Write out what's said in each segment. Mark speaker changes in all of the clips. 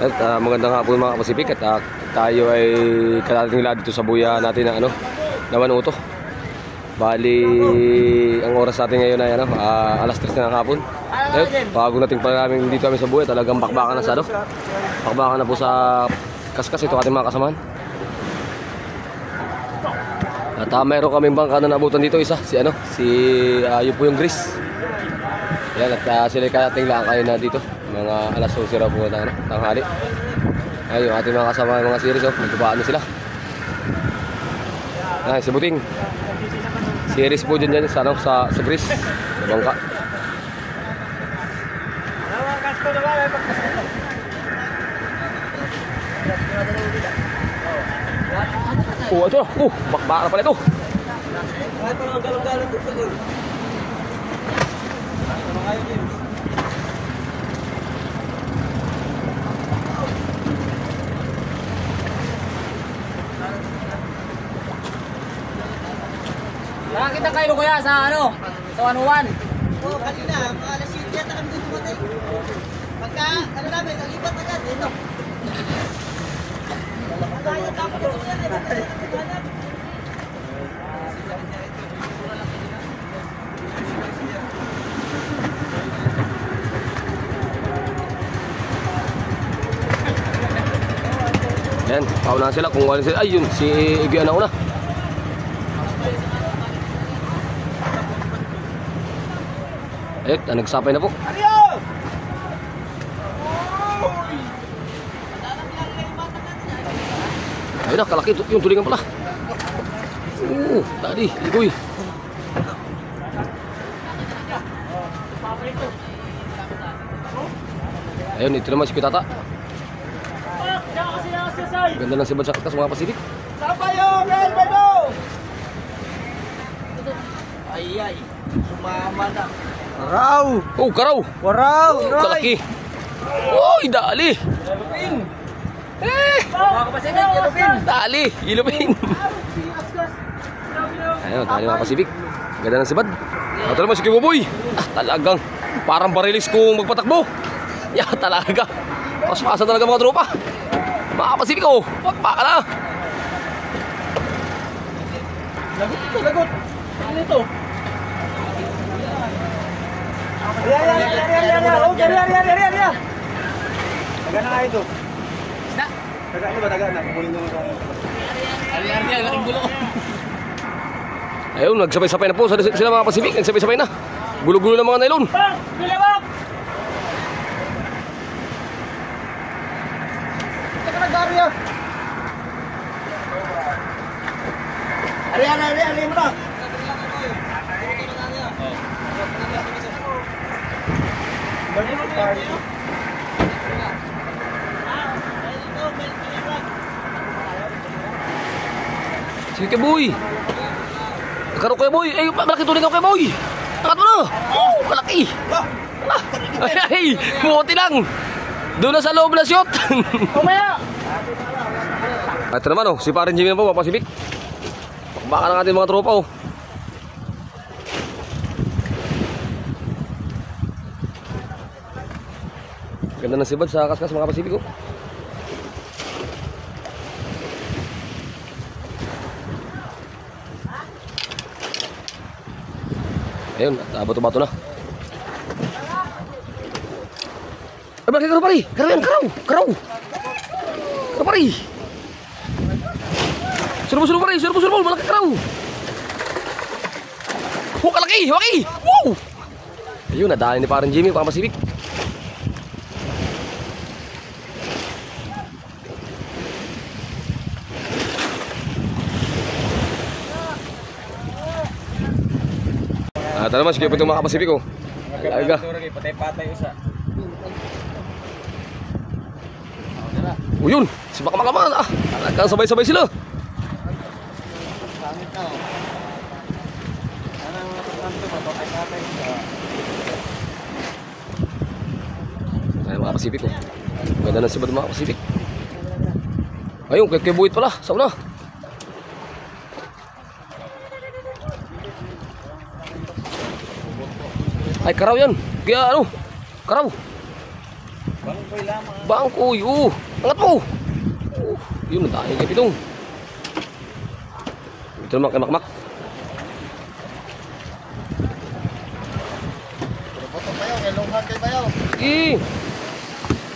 Speaker 1: At magandang hapon mga Pasipik at tayo ay karating lang dito sa buya natin na na Manuto. Bali ang oras natin ngayon ay alas 3 na ng hapon. Bago nating namin dito kami sa buya, talagang bakbakan na sa bakbakan na po sa kaskas ito ating mga kasamahan. At mayroon kaming bangka na nabutan dito isa, yun po yung Gris. Yan, at sila karating lang kayo na dito. Mga alas 11 raw po na tanghali. Ay, yung ating mga kasama mga series, nagkabaan na sila. Ay, si Buting. Series po dyan sa Gris, sa bangka. Oh, ito. Bakbaka na pala ito.
Speaker 2: Nakakita kayo kuya sa sa 101.
Speaker 3: Oo, kanina, alas 7 yata kami dito matay. Pagka, namin, nalipat agad, dito. Magayat ako dito yan,
Speaker 1: Yan, paunahan sila kung wala sila. Ay, yun, si Igyan na una. Ayun, nagsapay na po. Ayun na, kalaki yung tulingan pala. Tadi, ligoy. Ayun, ito naman si Pitata. Ganda ng sibad sa kaskas mga Pasipik.
Speaker 3: Sabayo, guys, bago! Ay, sumama na. Karaw!
Speaker 1: Oh, karaw!
Speaker 3: Waraw!
Speaker 1: Kalaki! Oy, dali!
Speaker 3: Mga kapasinig, Yelupin!
Speaker 1: Dali! Yelupin! Ayun, tali mga Pasipik. Ganda ng sibad. Ito naman si Kiboboy. Talagang parang barilis kung magpatakbo. Talaga. Paspasan talaga mga tropa. Mga Pasipik, baka na.
Speaker 3: Lagot! Ano ito? Yan! Taga na nga ito.
Speaker 2: Isda?
Speaker 3: Taga na ba? Taga na. Kukunin mo ng...
Speaker 2: Ari-ari, laking gulo.
Speaker 1: Ayun, nagsabay-sabay na po sila mga Pasipik. Nagsabay-sabay na. Gulo-gulo ng mga nailon.
Speaker 2: Bilawak!
Speaker 3: Taga na Daria! Ari mo na!
Speaker 1: Sige kay Boy. Karo kay Boy. Ay, malaki tuling ako kay Boy. Angkat mo na. Malaki. Ay, buti lang. Doon na sa loob na shoot.
Speaker 2: Kumaya!
Speaker 1: Ito naman si Parin Jimmy na po, mga Pasipik. Baka ng ating mga tropa Ganda ng sibad sa kaskas mga Pasipik Ayun, bato-bato na. Ay, malaki karo pari. Karo yan, karaw pari. Surubo pari, surubo, malaki karaw. Kalaki. Wow! Ayun, nadali ni parang Jimmy, mga Pasipik. Ito naman, sige po itong mga Pasipik Alaga.
Speaker 2: Patay-patay isa.
Speaker 1: Yun, si Bakamakaman Talagang sabay-sabay sila. Ay, mga Pasipik Ganda ng sibad mga Pasipik. Ayun, kay Buhit pala, sa una. Ay, karaw yan. Kaya ano? Karaw.
Speaker 2: Bangkoy lamang.
Speaker 1: Bangkoy, angat mo. Yun, dahil kay Pitong. Ito naman kay Makmak.
Speaker 3: Potong bayaw, elonghan kay bayaw.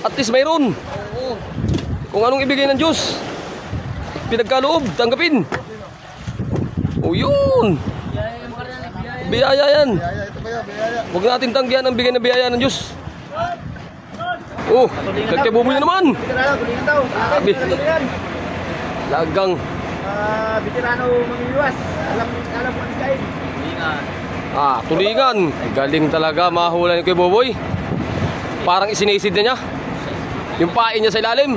Speaker 1: At least mayroon. Kung anong ibigay ng Diyos, pinagkaloob, tanggapin. Yun. Biyaya yan.
Speaker 3: Biyaya, ito bayaw, biyaya.
Speaker 1: Huwag natin tanggihan ang bigay na biyaya ng Diyos. Nagtibuboy na naman.
Speaker 3: Veterano, tulingan daw.
Speaker 1: Sabi. Lagang.
Speaker 3: Veterano mamiliwas. Alam mo ang kain.
Speaker 1: Tulingan. Ay, galing talaga mahula ni Kuya Boboy. Parang isinisid na niya. Yung pain niya sa ilalim.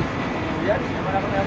Speaker 3: Yan, wala ko na